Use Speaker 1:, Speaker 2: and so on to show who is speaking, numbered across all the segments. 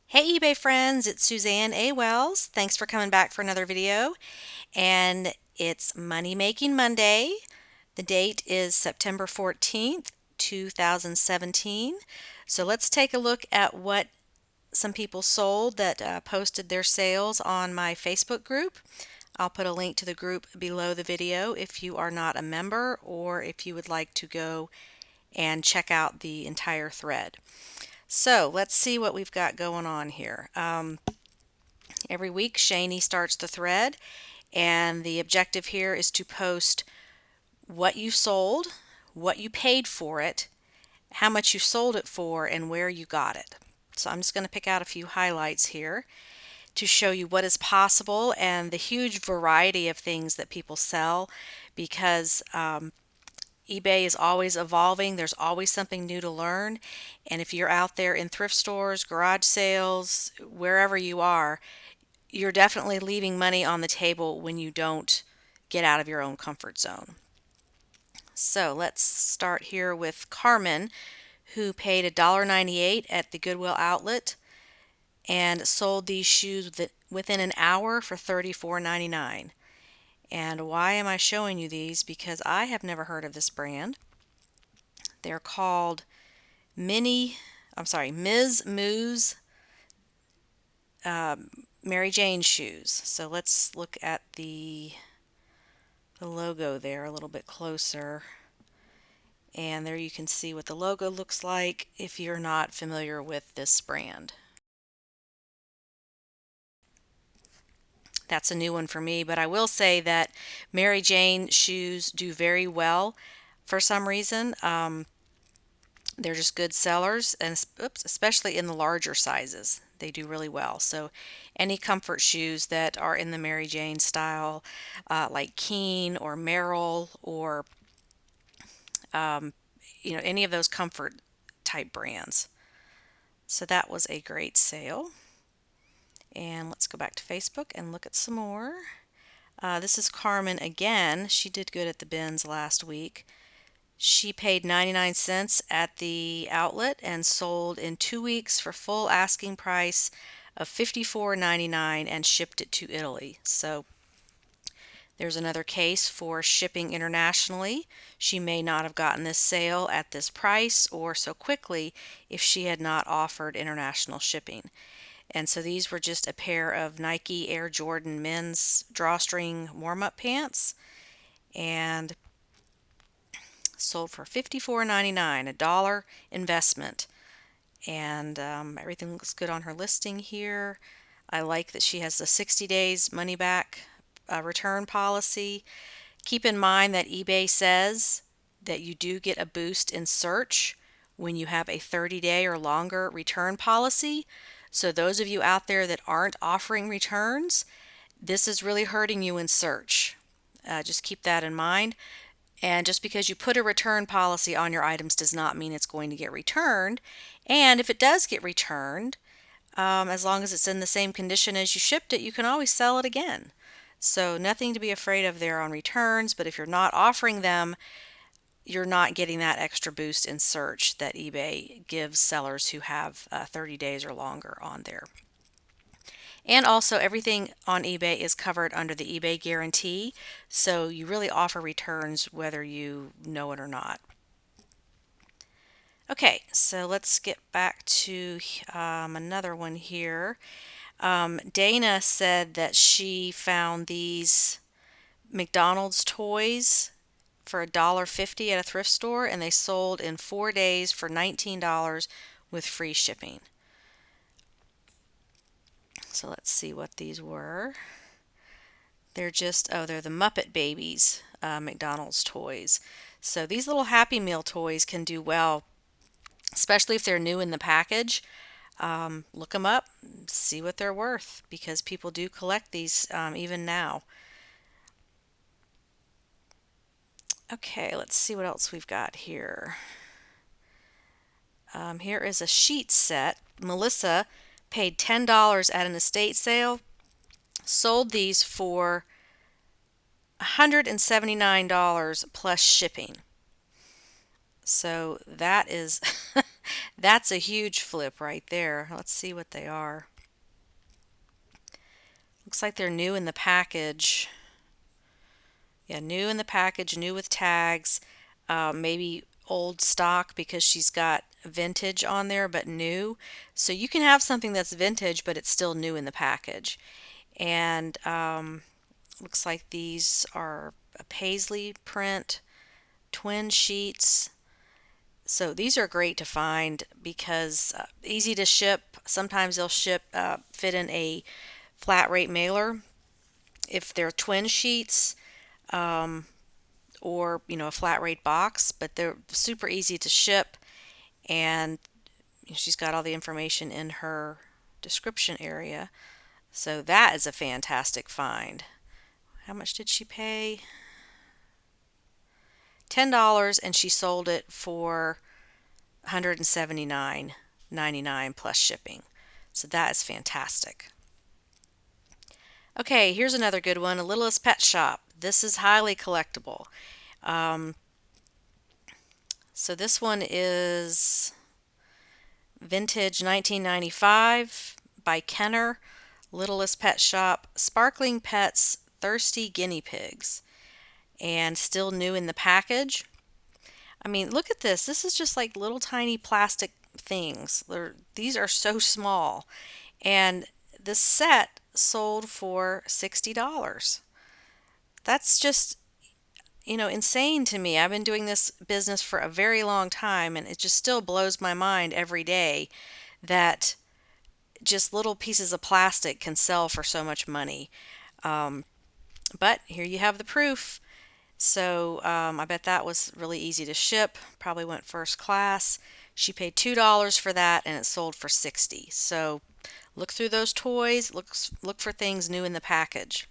Speaker 1: Hey eBay friends, it's Suzanne A. Wells. Thanks for coming back for another video. And it's Money Making Monday. The date is September 14th, 2017. So let's take a look at what some people sold that posted their sales on my Facebook group. I'll put a link to the group below the video if you are not a member or if you would like to go and check out the entire thread. So let's see what we've got going on here. Every week, Shani starts the thread, and the objective here is to post what you sold, what you paid for it, how much you sold it for, and where you got it. So I'm just going to pick out a few highlights here to show you what is possible and the huge variety of things that people sell because eBay is always evolving. There's always something new to learn. And if you're out there in thrift stores, garage sales, wherever you are, you're definitely leaving money on the table when you don't get out of your own comfort zone. So let's start here with Carmen, who paid $1.98 at the Goodwill outlet and sold these shoes within an hour for $34.99. And why am I showing you these? Because I have never heard of this brand. They're called Ms. Moo's Mary Jane shoes. So let's look at the logo there a little bit closer. And there you can see what the logo looks like if you're not familiar with this brand. That's a new one for me, but I will say that Mary Jane shoes do very well for some reason. They're just good sellers, and especially in the larger sizes. They do really well. So any comfort shoes that are in the Mary Jane style, like Keen or Merrill or any of those comfort type brands. So that was a great sale. And let's go back to Facebook and look at some more. This is Carmen again. She did good at the bins last week. She paid 99 cents at the outlet and sold in 2 weeks for full asking price of $54.99 and shipped it to Italy. So there's another case for shipping internationally. She may not have gotten this sale at this price or so quickly if she had not offered international shipping. And so these were just a pair of Nike Air Jordan men's drawstring warm-up pants and sold for $54.99, a dollar investment. And everything looks good on her listing here. I like that she has the 60 days money back return policy. Keep in mind that eBay says that you do get a boost in search when you have a 30-day or longer return policy. So those of you out there that aren't offering returns, this is really hurting you in search. Just keep that in mind. And just because you put a return policy on your items does not mean it's going to get returned. And if it does get returned, as long as it's in the same condition as you shipped it, you can always sell it again. So nothing to be afraid of there on returns, but if you're not offering them, you're not getting that extra boost in search that eBay gives sellers who have 30 days or longer on there. And also everything on eBay is covered under the eBay guarantee, so you really offer returns whether you know it or not. Okay, so let's get back to another one here. Dana said that she found these McDonald's toys for $1.50 at a thrift store, and they sold in 4 days for $19 with free shipping. So let's see what these were. They're the Muppet Babies McDonald's toys. So these little Happy Meal toys can do well, especially if they're new in the package. Look them up, see what they're worth, because people do collect these even now. Okay, let's see what else we've got here. Here is a sheet set. Melissa paid $10 at an estate sale, sold these for $179 plus shipping. So that is That's a huge flip right there. Let's see what they are. Looks like they're new in the package. Yeah, new in the package, new with tags. Maybe old stock because she's got vintage on there, but new. So you can have something that's vintage, but it's still new in the package. And looks like these are a paisley print, twin sheets. So these are great to find because easy to ship. Sometimes they'll fit in a flat rate mailer if they're twin sheets, or a flat rate box, but they're super easy to ship. And she's got all the information in her description area. So that is a fantastic find. How much did she pay? $10, and she sold it for $179.99 plus shipping. So that is fantastic. Okay, here's another good one, A Littlest Pet Shop. This is highly collectible. Um, so this one is vintage 1995 by Kenner, Littlest Pet Shop, Sparkling Pets, Thirsty Guinea Pigs, and still new in the package. I mean, look at this. This is just like little tiny plastic things. These are so small. And this set sold for $60. That's just, insane to me. I've been doing this business for a very long time, and it just still blows my mind every day that just little pieces of plastic can sell for so much money. Um, but here you have the proof. So I bet that was really easy to ship. Probably went first class. She paid $2 for that, and it sold for 60. So look through those toys. Look for things new in the package.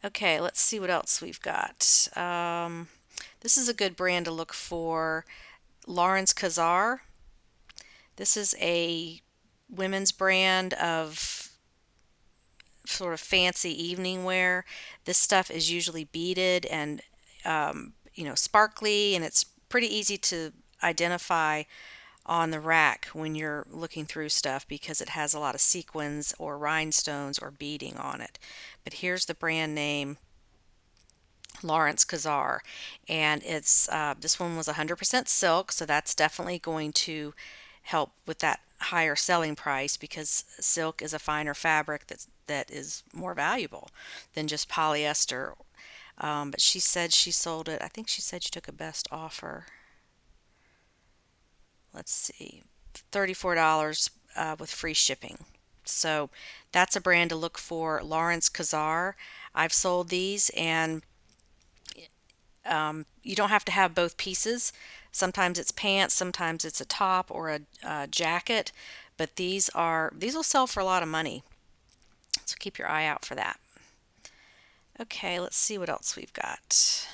Speaker 1: Okay, let's see what else we've got. This is a good brand to look for. Lawrence Kazar. This is a women's brand of sort of fancy evening wear. This stuff is usually beaded and sparkly, and it's pretty easy to identify on the rack when you're looking through stuff because it has a lot of sequins or rhinestones or beading on it. But here's the brand name, Lawrence Kazar, and it's this one was 100% silk, so that's definitely going to help with that higher selling price because silk is a finer fabric that is more valuable than just polyester. But she said she sold it. I think she said she took a best offer. Let's see, $34 with free shipping. So that's a brand to look for, Lawrence Kazar. I've sold these, and you don't have to have both pieces. Sometimes it's pants, sometimes it's a top or a jacket, but these will sell for a lot of money. So keep your eye out for that. Okay, let's see what else we've got.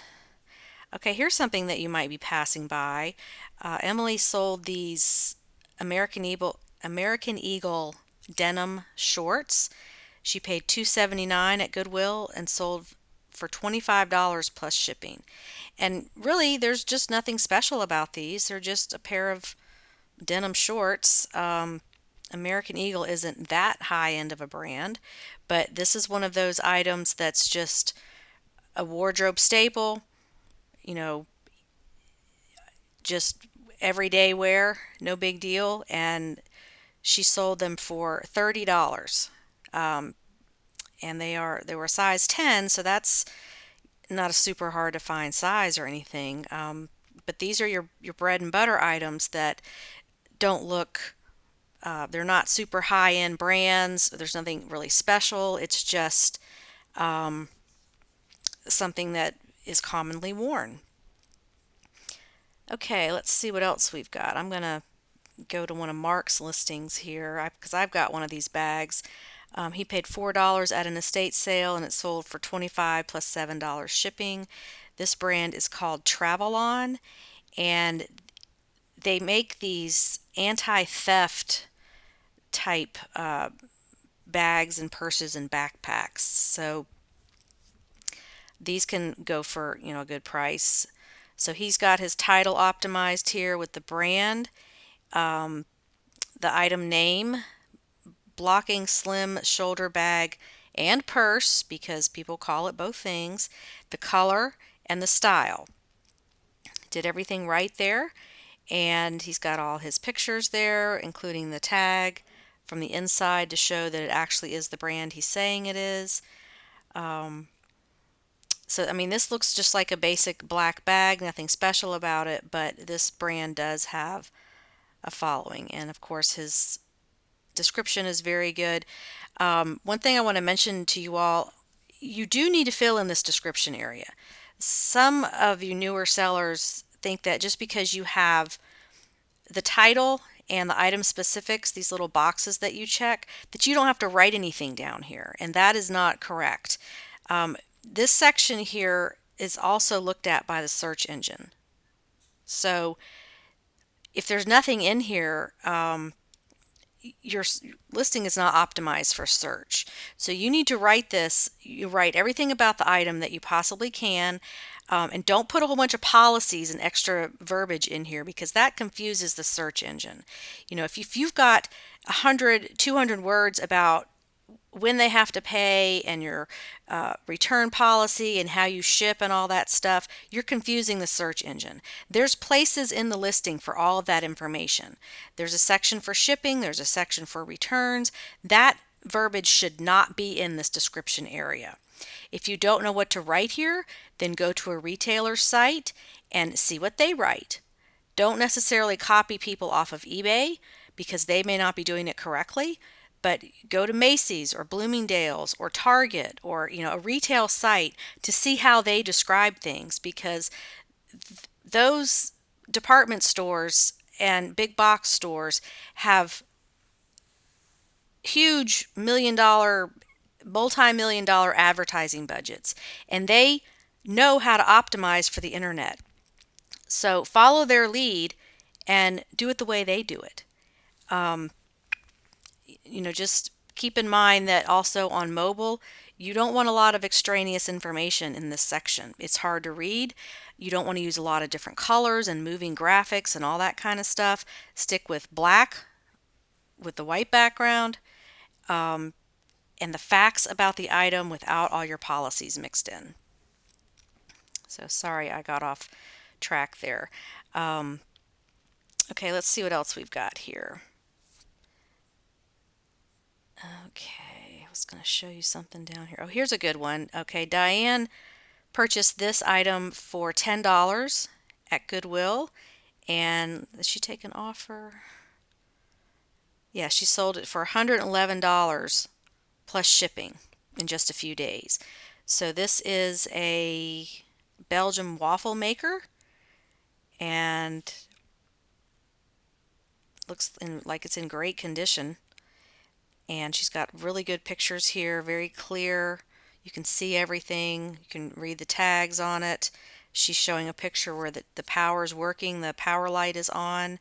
Speaker 1: Okay, here's something that you might be passing by. Emily sold these American Eagle denim shorts. She paid $2.79 at Goodwill and sold for $25 plus shipping. And really, there's just nothing special about these. They're just a pair of denim shorts. American Eagle isn't that high end of a brand, but this is one of those items that's just a wardrobe staple, you know, just everyday wear, no big deal. And she sold them for $30. Um, and they were a size 10, so that's not a super hard to find size or anything. But these are your bread and butter items that don't look, they're not super high end brands. There's nothing really special. It's just something that is commonly worn. Okay, let's see what else we've got. I'm going to go to one of Mark's listings here because I've got one of these bags. He paid $4 at an estate sale and it sold for 25 plus $7 shipping. This brand is called Travelon, and they make these anti-theft type bags and purses and backpacks. So these can go for a good price. So he's got his title optimized here with the brand, um, the item name, blocking slim shoulder bag and purse, because people call it both things, the color, and the style. Did everything right there. And he's got all his pictures there, including the tag from the inside to show that it actually is the brand he's saying it is. Um, so, I mean, this looks just like a basic black bag, nothing special about it, but this brand does have a following. And of course, his description is very good. One thing I want to mention to you all, you do need to fill in this description area. Some of you newer sellers think that just because you have the title and the item specifics, these little boxes that you check, that you don't have to write anything down here, and that is not correct. This section here is also looked at by the search engine. So if there's nothing in here, your listing is not optimized for search. So you need to write this. You write everything about the item that you possibly can, and don't put a whole bunch of policies and extra verbiage in here, because that confuses the search engine. You know, if you've got 100, 200 words about when they have to pay and your return policy and how you ship and all that stuff, you're confusing the search engine. There's places in the listing for all of that information. There's a section for shipping, there's a section for returns. That verbiage should not be in this description area. If you don't know what to write here, then go to a retailer's site and see what they write. Don't necessarily copy people off of eBay, because they may not be doing it correctly. But go to Macy's or Bloomingdale's or Target, or a retail site, to see how they describe things, because those department stores and big box stores have huge million-dollar, multi-million-dollar advertising budgets, and they know how to optimize for the internet. So follow their lead and do it the way they do it. Just keep in mind that also on mobile, you don't want a lot of extraneous information in this section. It's hard to read. You don't want to use a lot of different colors and moving graphics and all that kind of stuff. Stick with black with the white background, and the facts about the item without all your policies mixed in. So sorry I got off track there. Okay, let's see what else we've got here. Okay, I was going to show you something down here. Oh, here's a good one. Okay, Diane purchased this item for $10 at Goodwill, and did she take an offer? Yeah, she sold it for $111 plus shipping in just a few days. So this is a Belgian waffle maker, and looks like it's in great condition. And she's got really good pictures here, very clear. You can see everything. You can read the tags on it. She's showing a picture where the power is working, the power light is on.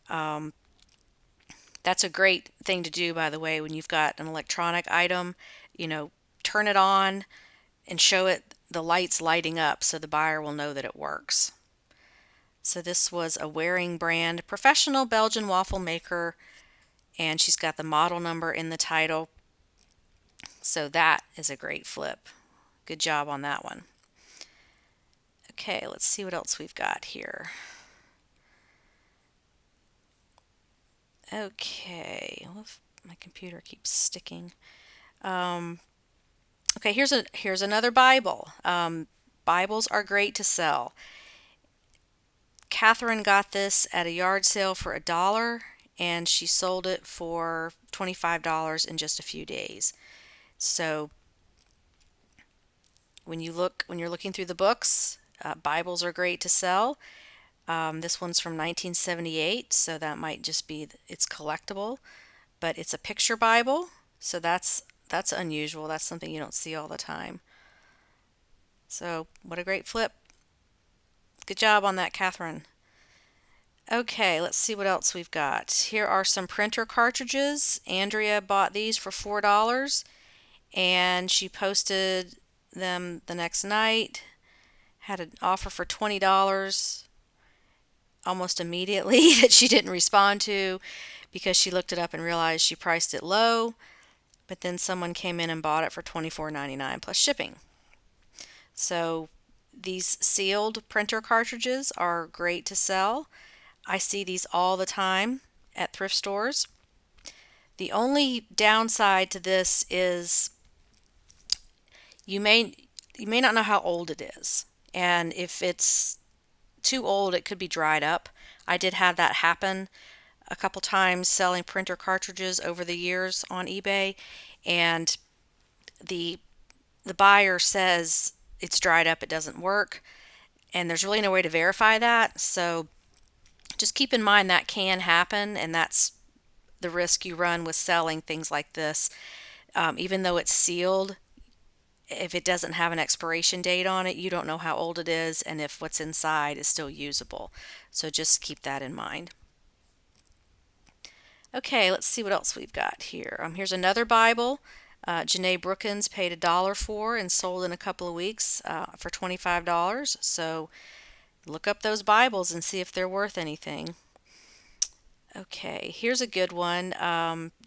Speaker 1: That's a great thing to do, by the way, when you've got an electronic item. Turn it on and show it the lights lighting up so the buyer will know that it works. So this was a Waring brand professional Belgian waffle maker, and she's got the model number in the title. So that is a great flip. Good job on that one. Okay, let's see what else we've got here. Okay, well, my computer keeps sticking. Okay, here's another Bible. Bibles are great to sell. Catherine got this at a yard sale for $1, and she sold it for $25 in just a few days. So when you're looking through the books, Bibles are great to sell. This one's from 1978, so that might just be it's collectible, but it's a picture Bible, so that's unusual. That's something you don't see all the time. So what a great flip. Good job on that, Catherine. Okay, let's see what else we've got. Here are some printer cartridges. Andrea bought these for $4, and she posted them the next night. Had an offer for $20 almost immediately that she didn't respond to because she looked it up and realized she priced it low, but then someone came in and bought it for $24.99 plus shipping. So these sealed printer cartridges are great to sell. I see these all the time at thrift stores. The only downside to this is you may you may not know how old it is. And if it's too old, it could be dried up. I did have that happen a couple times selling printer cartridges over the years on eBay, and the the buyer says it's dried up, it doesn't work, and there's really no way to verify that. So just keep in mind that can happen, and that's the risk you run with selling things like this. Even though it's sealed, if it doesn't have an expiration date on it, you don't know how old it is and if what's inside is still usable. So just keep that in mind. Okay, let's see what else we've got here. Here's another Bible. Janae Brookins paid $1 for and sold in a couple of weeks for $25. So look up those Bibles and see if they're worth anything. Okay, here's a good one.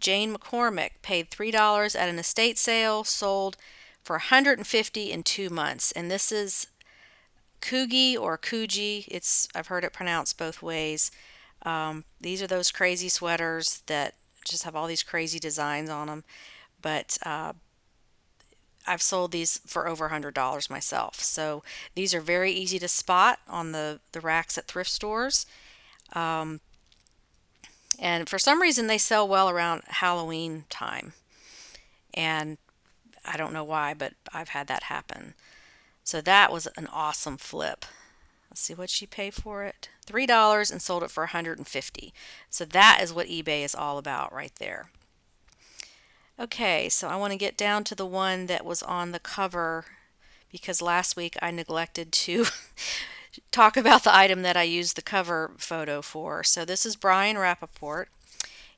Speaker 1: Jane McCormick paid $3 at an estate sale, sold for $150 in 2 months. And this is Coogie or Coogie. I've heard it pronounced both ways. These are those crazy sweaters that just have all these crazy designs on them. But I've sold these for over $100 myself. So these are very easy to spot on the racks at thrift stores. And for some reason, they sell well around Halloween time. And I don't know why, but I've had that happen. So that was an awesome flip. Let's see what she paid for it. $3 and sold it for $150. So that is what eBay is all about right there. Okay, so I want to get down to the one that was on the cover because last week I neglected to talk about the item that I used the cover photo for. So this is Brian Rappaport.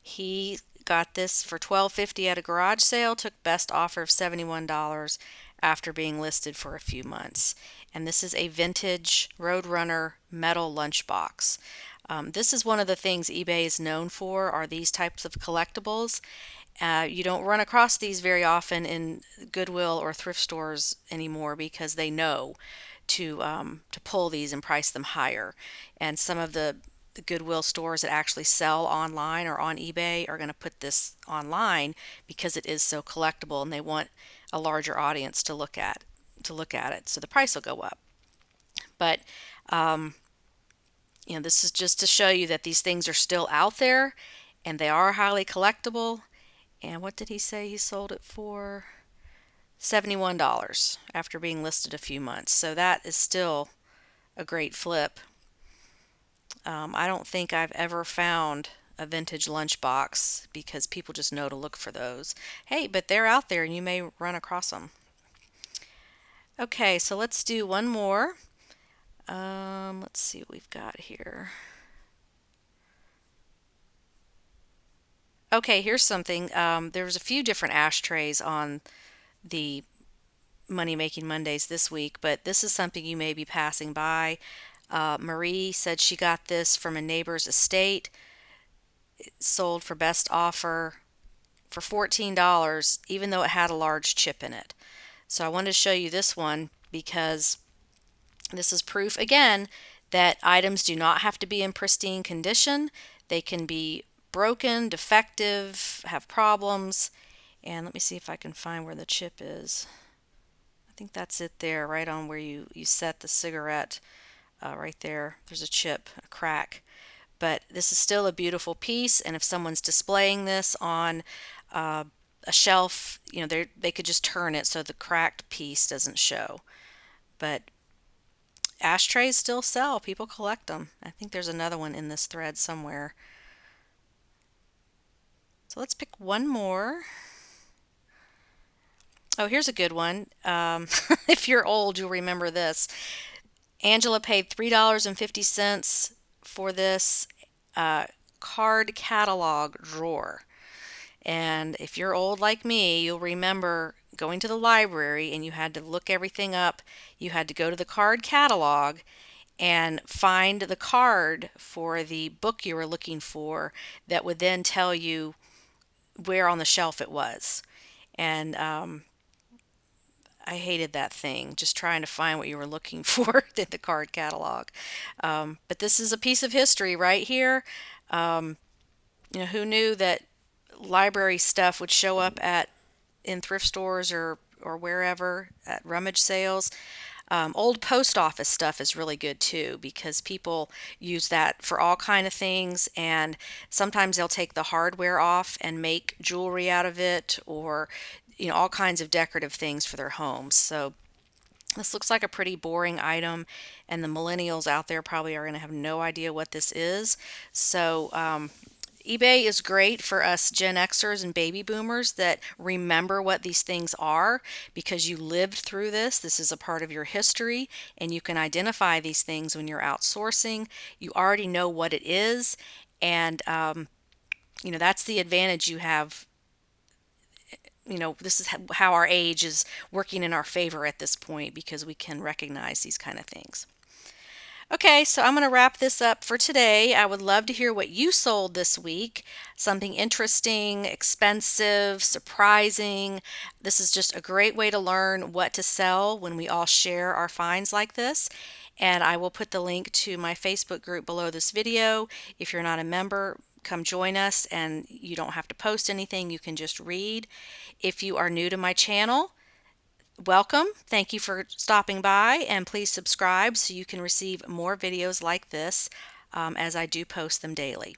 Speaker 1: He got this for $12.50 at a garage sale, took best offer of $71 after being listed for a few months. And this is a vintage Roadrunner metal lunchbox. This is one of the things eBay is known for, are these types of collectibles. You don't run across these very often in Goodwill or thrift stores anymore because they know to pull these and price them higher. And some of the Goodwill stores that actually sell online or on eBay are going to put this online because it is so collectible and they want a larger audience to look at it. So the price will go up. But this is just to show you that these things are still out there and they are highly collectible. And what did he say he sold it for? $71 after being listed a few months. So that is still a great flip. I don't think I've ever found a vintage lunchbox because people just know to look for those. Hey, but they're out there and you may run across them. Okay, so let's do one more. Let's see what we've got here. Okay, here's something. There was a few different ashtrays on the Money Making Mondays this week, but this is something you may be passing by. Marie said she got this from a neighbor's estate. It sold for best offer for $14, even though it had a large chip in it. So I wanted to show you this one because this is proof again that items do not have to be in pristine condition. They can be broken, defective, have problems. And let me see if I can find where the chip is. I think that's it there, right on where you set the cigarette. Right there, there's a chip, a crack. But this is still a beautiful piece, and if someone's displaying this on a shelf, they could just turn it so the cracked piece doesn't show. But ashtrays still sell. People collect them. I think there's another one in this thread somewhere. So let's pick one more. Oh, here's a good one. If you're old, you'll remember this. Angela paid $3.50 for this card catalog drawer. And if you're old like me, you'll remember going to the library and you had to look everything up. You had to go to the card catalog and find the card for the book you were looking for that would then tell you where on the shelf it was. And I hated that thing, just trying to find what you were looking for in the card catalog. But this is a piece of history right here. Um, who knew that library stuff would show up at in thrift stores or wherever at rummage sales. Old post office stuff is really good too because people use that for all kind of things, and sometimes they'll take the hardware off and make jewelry out of it, or all kinds of decorative things for their homes. So this looks like a pretty boring item, and the millennials out there probably are going to have no idea what this is. So eBay is great for us Gen Xers and baby boomers that remember what these things are because you lived through this. This is a part of your history, and you can identify these things when you're outsourcing. You already know what it is, and that's the advantage you have. This is how our age is working in our favor at this point because we can recognize these kind of things. Okay, so I'm going to wrap this up for today. I would love to hear what you sold this week. Something interesting, expensive, surprising. This is just a great way to learn what to sell when we all share our finds like this. And I will put the link to my Facebook group below this video. If you're not a member, come join us, and you don't have to post anything. You can just read. If you are new to my channel, welcome. Thank you for stopping by, and please subscribe so you can receive more videos like this as I do post them daily.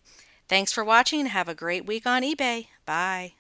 Speaker 1: Thanks for watching and have a great week on eBay. Bye.